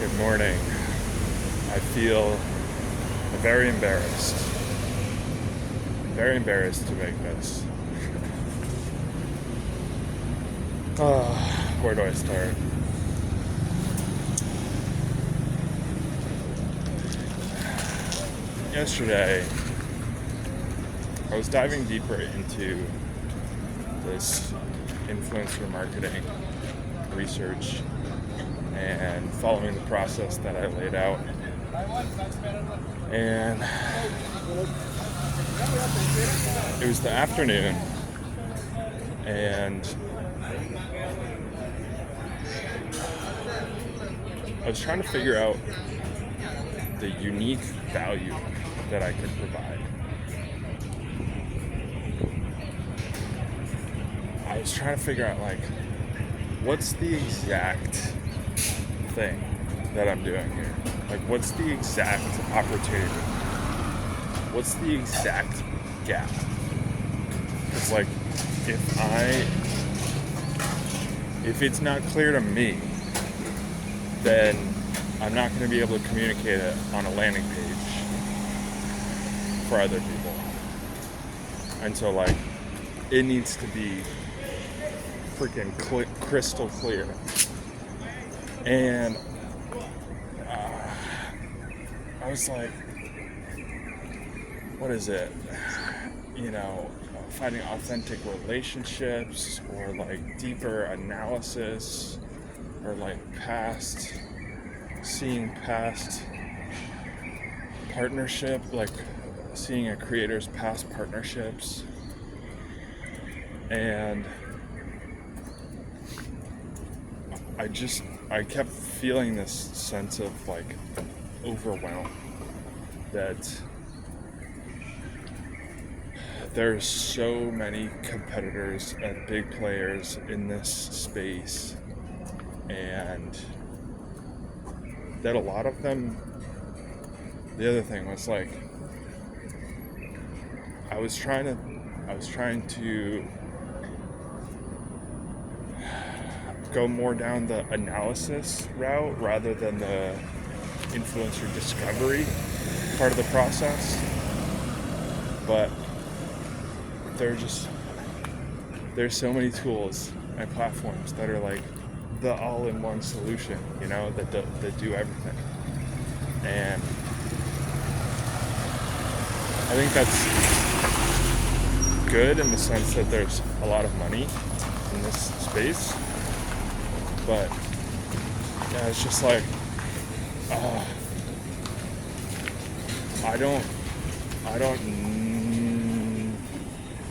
Good morning. I feel very embarrassed. Very embarrassed to make this. Where do I start? Yesterday, I was diving deeper into this influencer marketing research and following the process that I laid out. And it was the afternoon, and I was trying to figure out the unique value that I could provide. I was trying to figure out, what's the exact thing that I'm doing here? What's the exact opportunity? What's the exact gap? Because, if it's not clear to me, then I'm not going to be able to communicate it on a landing page for other people. And so, it needs to be freaking crystal clear. And I was like, what is it? Finding authentic relationships, or deeper analysis, or seeing past partnership, seeing a creator's past partnerships. And I kept feeling this sense of overwhelm, that there's so many competitors and big players in this space, and that a lot of them, the other thing was I was trying to go more down the analysis route rather than the influencer discovery part of the process. But there's so many tools and platforms that are the all-in-one solution, that do everything. And I think that's good in the sense that there's a lot of money in this space. But yeah, it's just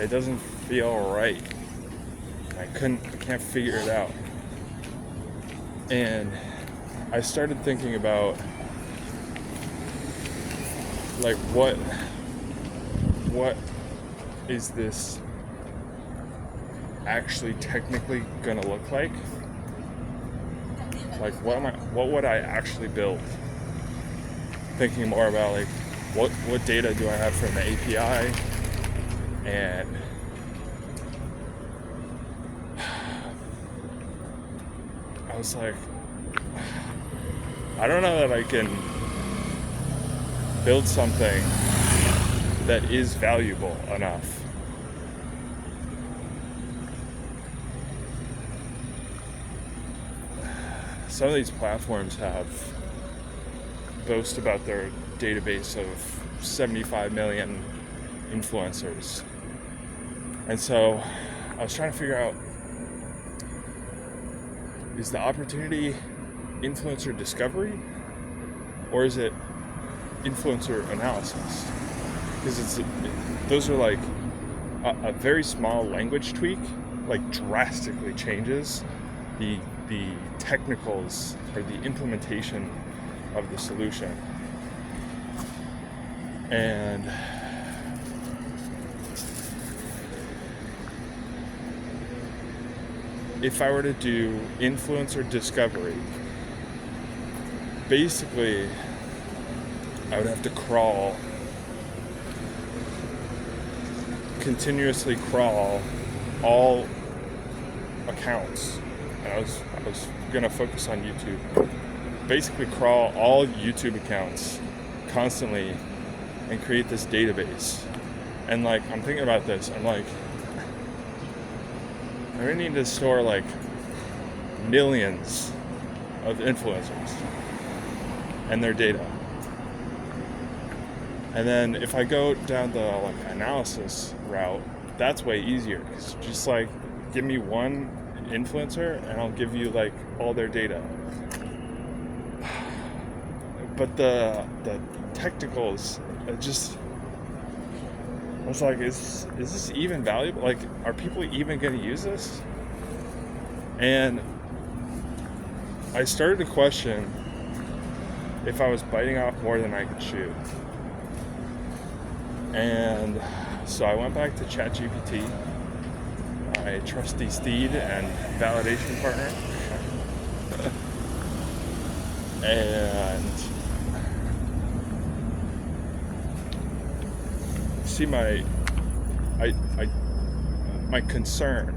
it doesn't feel right. I can't figure it out. And I started thinking about what is this actually technically gonna look like? What would I actually build? Thinking more about what data do I have from the API, and I was I don't know that I can build something that is valuable enough. Some of these platforms boast about their database of 75 million influencers. And so I was trying to figure out, is the opportunity influencer discovery, or is it influencer analysis? Because those are a very small language tweak, drastically changes the technicals or the implementation of the solution. And if I were to do influencer discovery, basically I would have to continuously crawl all accounts. And I was gonna focus on YouTube. basically crawl all YouTube accounts constantly and create this database. And like, I'm thinking about this, I'm like, I really need to store like millions of influencers and their data. And then if I go down the like analysis route, that's way easier, because just like give me one influencer and I'll give you like all their data. But the technicals, I was like, is this even valuable? Like, are people even going to use this? And I started to question if I was biting off more than I could chew. And so I went back to ChatGPT, my trusty steed and validation partner. And see my concern,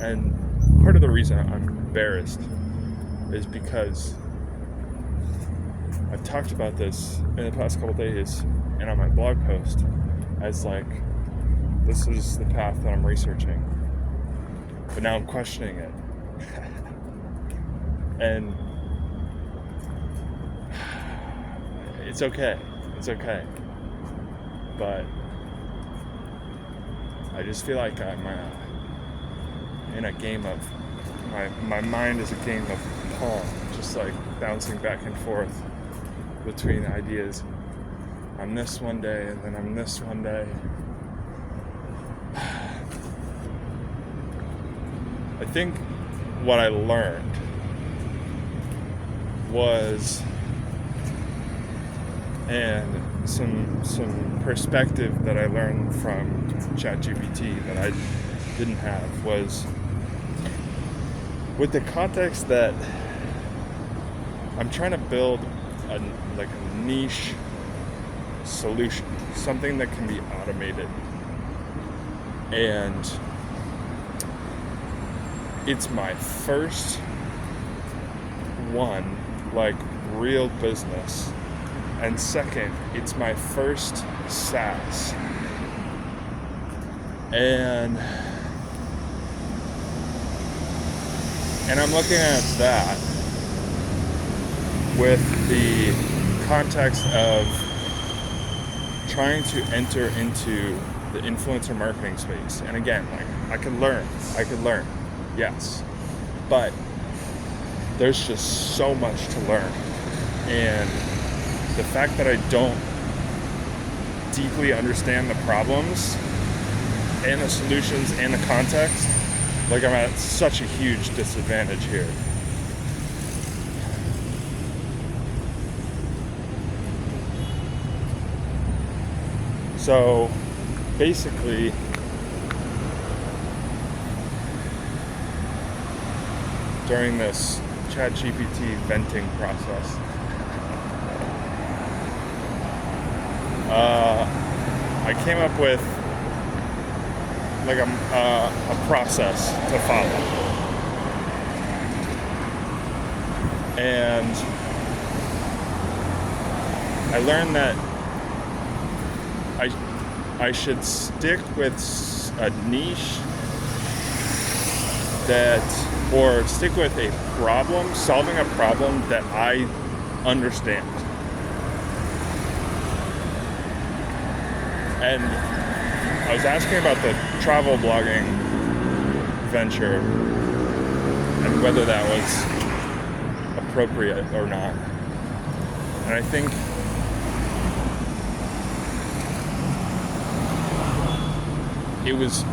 and part of the reason I'm embarrassed is because I've talked about this in the past couple days and on my blog post as like, this is the path that I'm researching, but now I'm questioning it. And it's okay, but I just feel like I'm in a game of, my mind is a game of Pong, just like bouncing back and forth between ideas. I'm this one day, and then I'm this one day. I think what I learned was, and some perspective that I learned from ChatGPT that I didn't have, was with the context that I'm trying to build a niche solution, something that can be automated, and it's my first one, like real business, and second, it's my first SaaS. And I'm looking at that with the context of trying to enter into the influencer marketing space. And again, like, I could learn, yes, but there's just so much to learn. And the fact that I don't deeply understand the problems and the solutions and the context, like, I'm at such a huge disadvantage here. So basically, during this ChatGPT venting process, I came up with like a process to follow, and I learned that I should stick with a niche or stick with a problem, solving a problem that I understand. And I was asking about the travel blogging venture and whether that was appropriate or not. And I think it was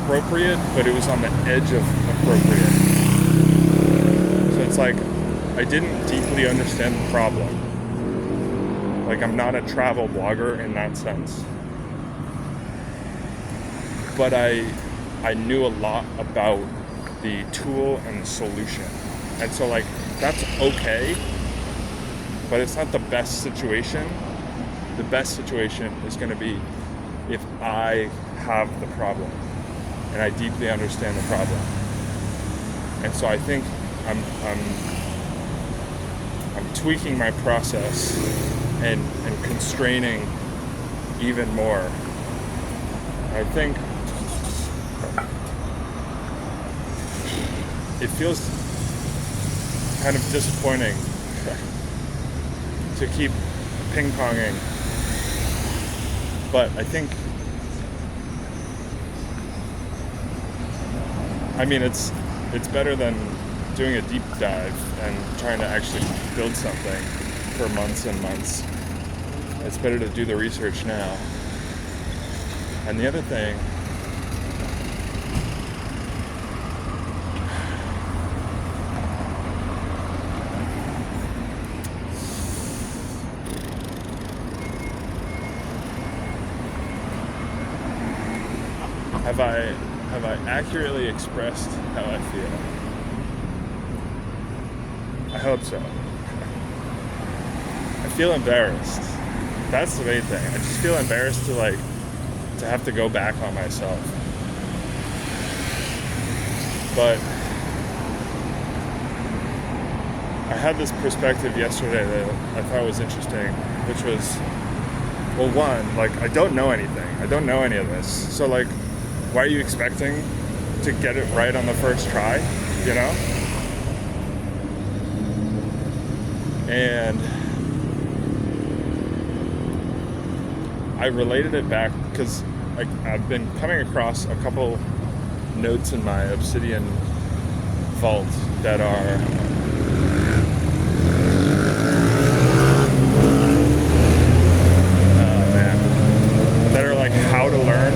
appropriate, but it was on the edge of appropriate. So it's like, I didn't deeply understand the problem. Like, I'm not a travel blogger in that sense. But I knew a lot about the tool and the solution. And so, like, that's okay, but it's not the best situation. The best situation is going to be if I have the problem and I deeply understand the problem. And so I think I'm tweaking my process and constraining even more. I think it feels kind of disappointing to keep ping-ponging, but I think, I mean, it's better than doing a deep dive and trying to actually build something for months and months. It's better to do the research now. And the other thing, have I accurately expressed how I feel? I hope so. I feel embarrassed. That's the main thing. I just feel embarrassed to have to go back on myself. But I had this perspective yesterday that I thought was interesting, which was, well, one, I don't know anything. I don't know any of this. So why are you expecting to get it right on the first try, you know? And I related it back because I've been coming across a couple notes in my Obsidian vault that are how to learn,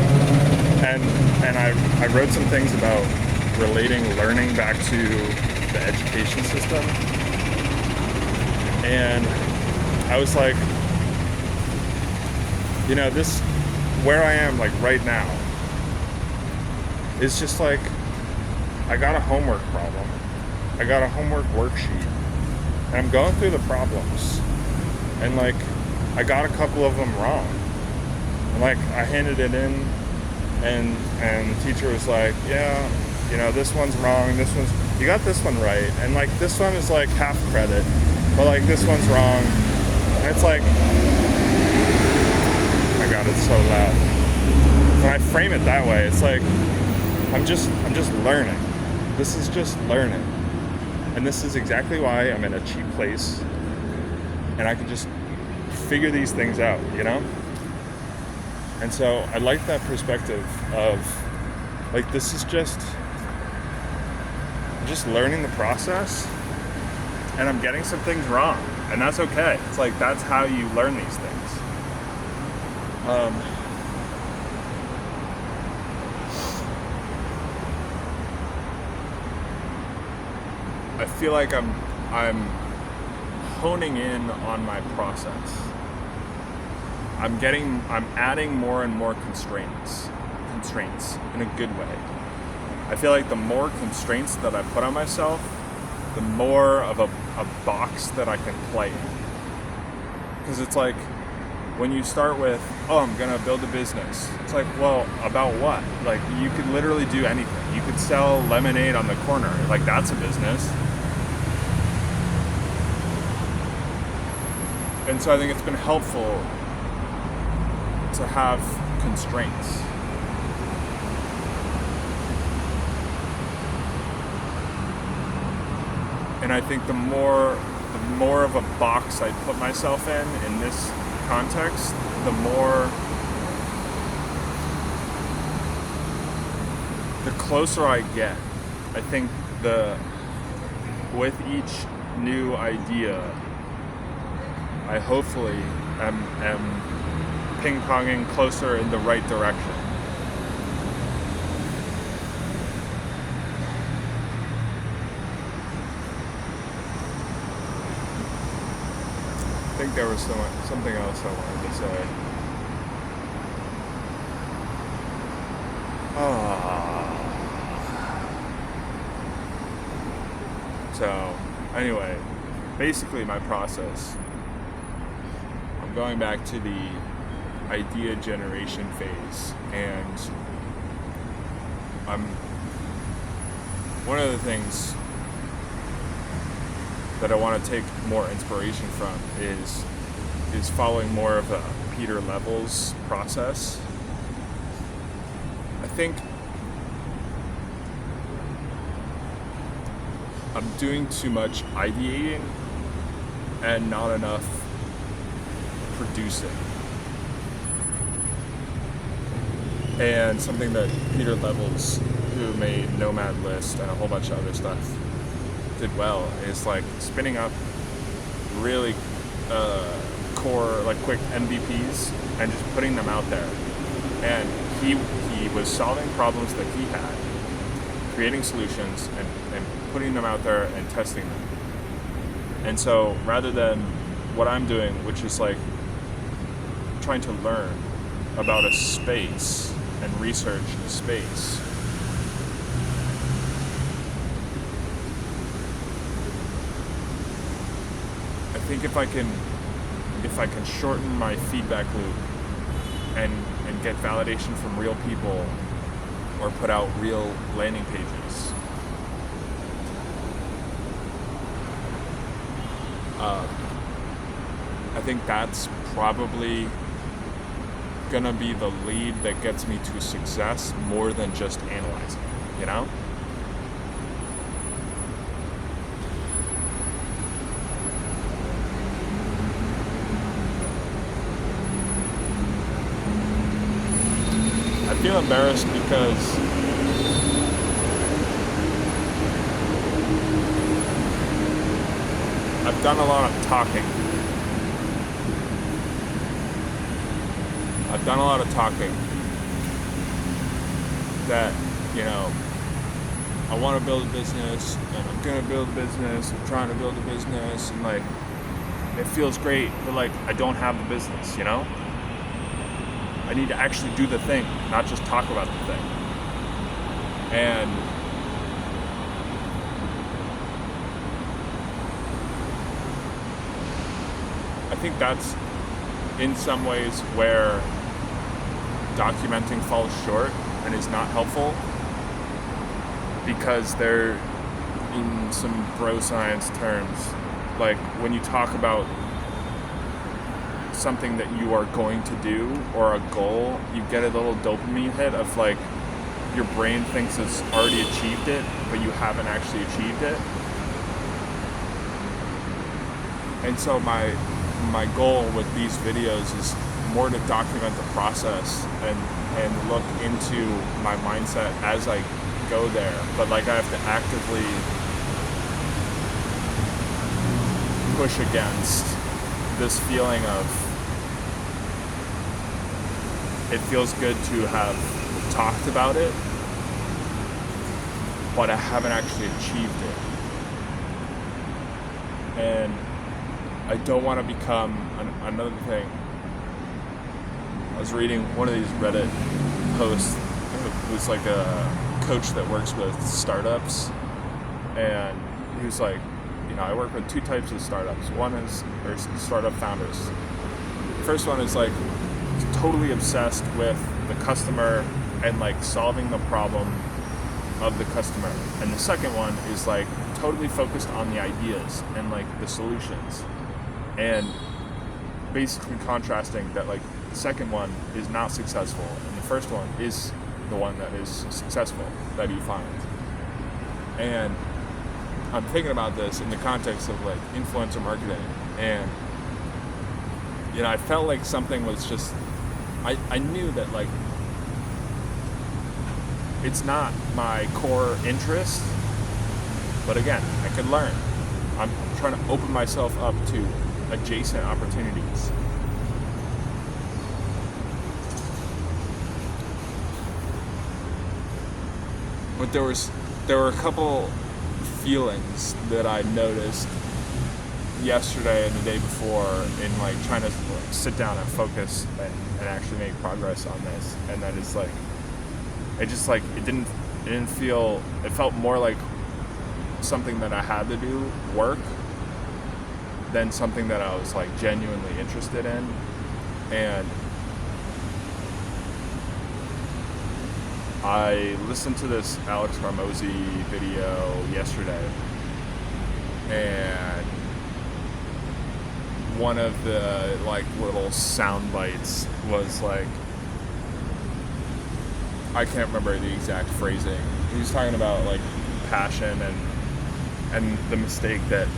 and I wrote some things about relating learning back to the education system, and I was like, this, where I am right now, is just I got a homework problem, I got a homework worksheet, and I'm going through the problems, and I got a couple of them wrong. And I handed it in, and the teacher was like, yeah, this one's wrong, you got this one right, and this one is half credit, but this one's wrong. And it's oh my God, it's so loud. When I frame it that way, it's I'm just learning. This is just learning. And this is exactly why I'm in a cheap place, and I can just figure these things out, And so I like that perspective of this is just learning the process, and I'm getting some things wrong, and that's okay. It's that's how you learn these things. I feel like I'm honing in on my process. I'm adding more and more constraints in a good way. I feel like the more constraints that I put on myself, the more of a box that I can play in. Because it's when you start with, I'm gonna build a business. It's well, about what? You could literally do anything. You could sell lemonade on the corner. That's a business. And so I think it's been helpful to have constraints. And I think the more of a box I put myself in this context, the closer I get. I think with each new idea, I hopefully am ping-ponging closer in the right direction. I think there was something else I wanted to say. So, anyway, basically my process, I'm going back to the idea generation phase, and one of the things that I want to take more inspiration from is following more of a Peter Levels process. I think I'm doing too much ideating and not enough producing. And something that Peter Levels, who made Nomad List and a whole bunch of other stuff, did well is like spinning up really core, like quick MVPs and just putting them out there. And he was solving problems that he had, creating solutions and putting them out there and testing them. And so rather than what I'm doing, which is like trying to learn about a space and research the space, I think if I can shorten my feedback loop and get validation from real people or put out real landing pages, I think that's probably gonna be the lead that gets me to success more than just analyzing, you know? I feel embarrassed because I've done a lot of talking. I've done a lot of talking that, you know, I want to build a business and I'm going to build a business, I'm trying to build a business, and like, it feels great, but like, I don't have the business, you know? I need to actually do the thing, not just talk about the thing. And I think that's in some ways where documenting falls short and is not helpful, because they're, in some bro science terms, like when you talk about something that you are going to do or a goal, you get a little dopamine hit of like your brain thinks it's already achieved it, but you haven't actually achieved it. And so my goal with these videos is more to document the process and look into my mindset as I go there. But like, I have to actively push against this feeling of, it feels good to have talked about it, but I haven't actually achieved it. And I don't want to become another thing. I was reading one of these Reddit posts. It was like a coach that works with startups, and he was like, you know, I work with two types of startups. One is, or startup founders. The first one is like totally obsessed with the customer and like solving the problem of the customer. And the second one is like totally focused on the ideas and like the solutions. And basically contrasting that like the second one is not successful and the first one is the one that is successful that he finds. And I'm thinking about this in the context of like influencer marketing, and you know, I felt like something was just, I knew that like it's not my core interest, but again, I could learn. I'm trying to open myself up to adjacent opportunities. But there were a couple feelings that I noticed yesterday and the day before in like trying to like sit down and focus and actually make progress on this. And that is like, it didn't feel, it felt more like something that I had to do work than something that I was like genuinely interested in. And I listened to this Alex Hormozi video yesterday, and one of the like little sound bites was like, I can't remember the exact phrasing. He was talking about like passion and the mistake that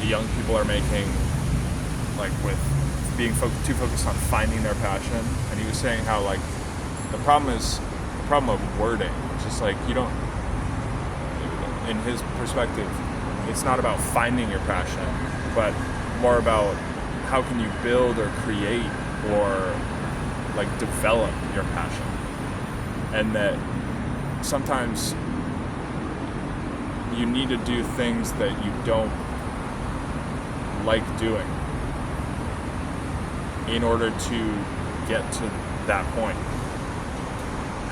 the young people are making, like with being too focused on finding their passion. And he was saying how like the problem of wording. It's just like you don't, in his perspective, it's not about finding your passion, but more about how can you build or create or like develop your passion. And that sometimes you need to do things that you don't like doing in order to get to that point.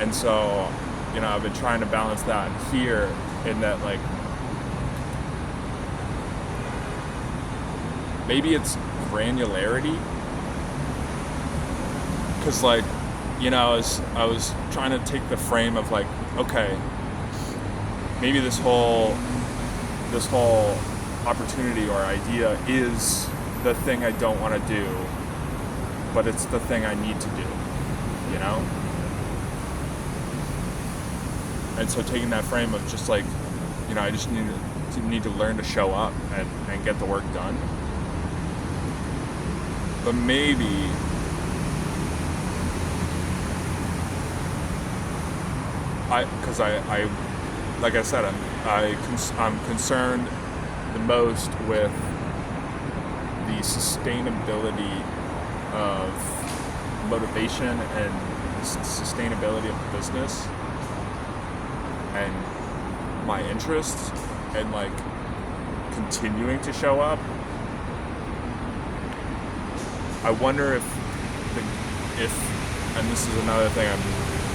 And so, I've been trying to balance that here in that, like, maybe it's granularity. Because, like, I was trying to take the frame of, like, okay, maybe this whole opportunity or idea is the thing I don't want to do, but it's the thing I need to do, And so taking that frame of just like, I just need to learn to show up and get the work done. But maybe because I like I said, I'm concerned the most with the sustainability of motivation and the sustainability of the business and my interests and like continuing to show up. I wonder if and this is another thing I'm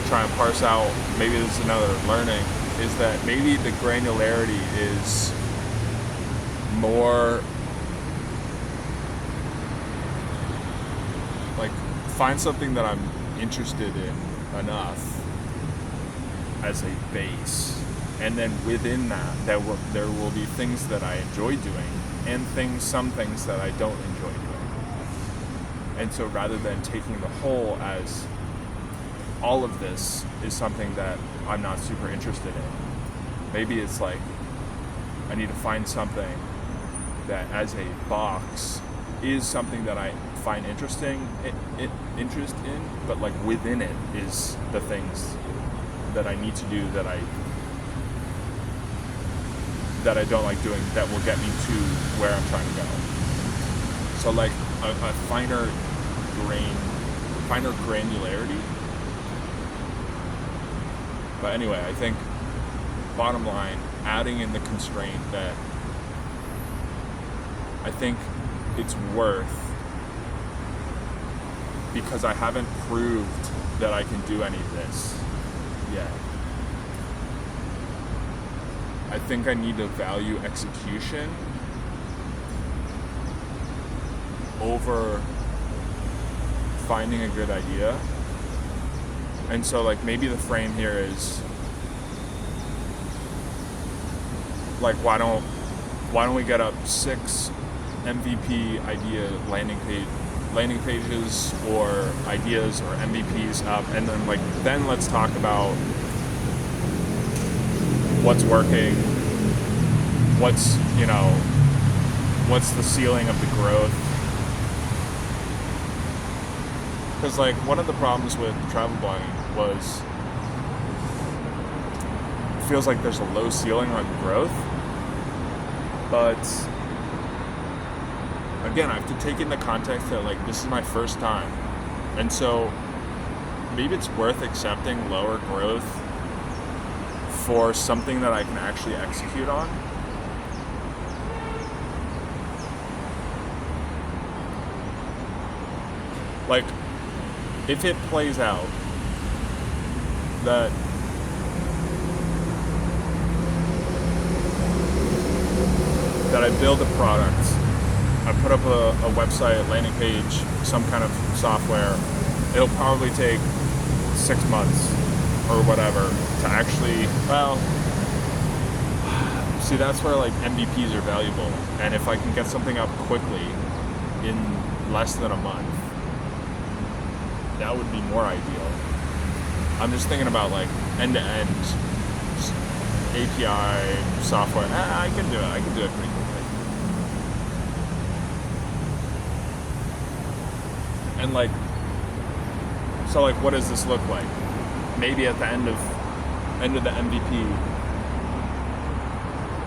trying to parse out, maybe this is another learning, is that maybe the granularity is more like find something that I'm interested in enough as a base, and then within that there will be things that I enjoy doing and some things that I don't enjoy doing. And so rather than taking the whole as all of this is something that I'm not super interested in, maybe it's like I need to find something that as a box is something that I find interest in, but like within it is the things that I need to do that I don't like doing that will get me to where I'm trying to go. So like a finer granularity. But anyway, I think bottom line, adding in the constraint that I think it's worth, because I haven't proved that I can do any of this yet. I think I need to value execution over finding a good idea. And so like maybe the frame here is like why don't we get up 6 MVP idea landing pages or ideas or MVPs up, and then let's talk about what's working, what's the ceiling of the growth. Because like one of the problems with travel blogging was it feels like there's a low ceiling on growth, but again, I have to take into context that like this is my first time, and so maybe it's worth accepting lower growth for something that I can actually execute on. Like, if it plays out that I build a product, I put up a website, a landing page, some kind of software, it'll probably take 6 months or whatever to actually, See, that's where like MVPs are valuable, and if I can get something up quickly in less than a month, that would be more ideal. I'm just thinking about like end-to-end API software. I can do it. I can do it pretty quickly. And like, so like, what does this look like? Maybe at the end of the MVP,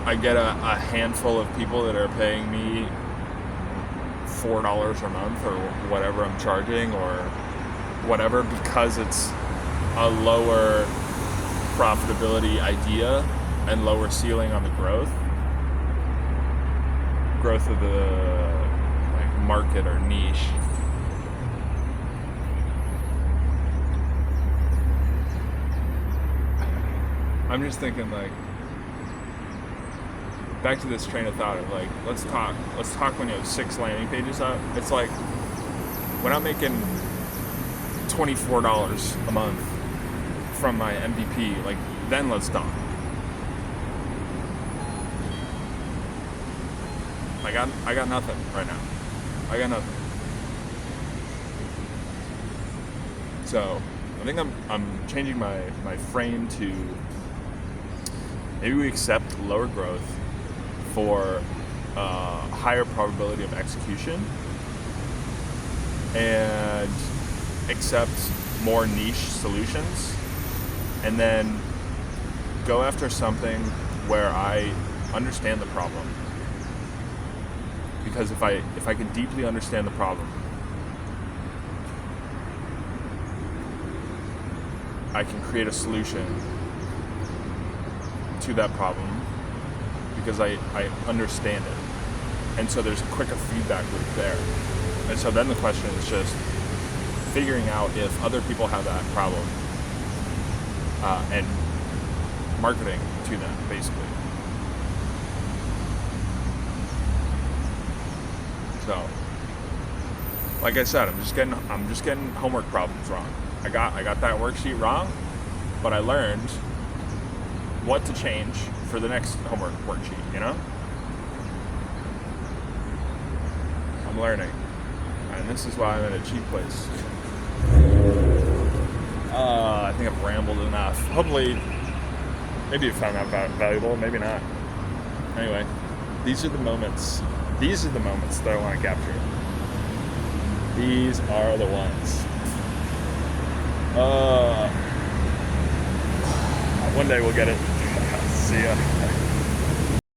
I get a handful of people that are paying me $4 a month or whatever I'm charging or whatever, because it's a lower profitability idea and lower ceiling on the growth of the like market or niche. I'm just thinking like, back to this train of thought of like, let's talk when you have 6 landing pages up. It's like, when I'm making $24 a month from my MVP, like, then let's talk. I got nothing right now. I got nothing. So I think I'm changing my frame to maybe we accept lower growth for higher probability of execution and accept more niche solutions, and then go after something where I understand the problem. Because if I can deeply understand the problem, I can create a solution to that problem because I understand it. And so there's a quicker feedback loop there. And so then the question is just figuring out if other people have that problem and marketing to them, basically. So, like I said, I'm just getting homework problems wrong. I got that worksheet wrong, but I learned what to change for the next homework worksheet, you know? I'm learning. And this is why I'm in a cheap place. I think I've rambled enough. Hopefully, maybe you found that valuable, maybe not. Anyway, these are the moments that I want to capture. These are the ones. One day we'll get it. See ya.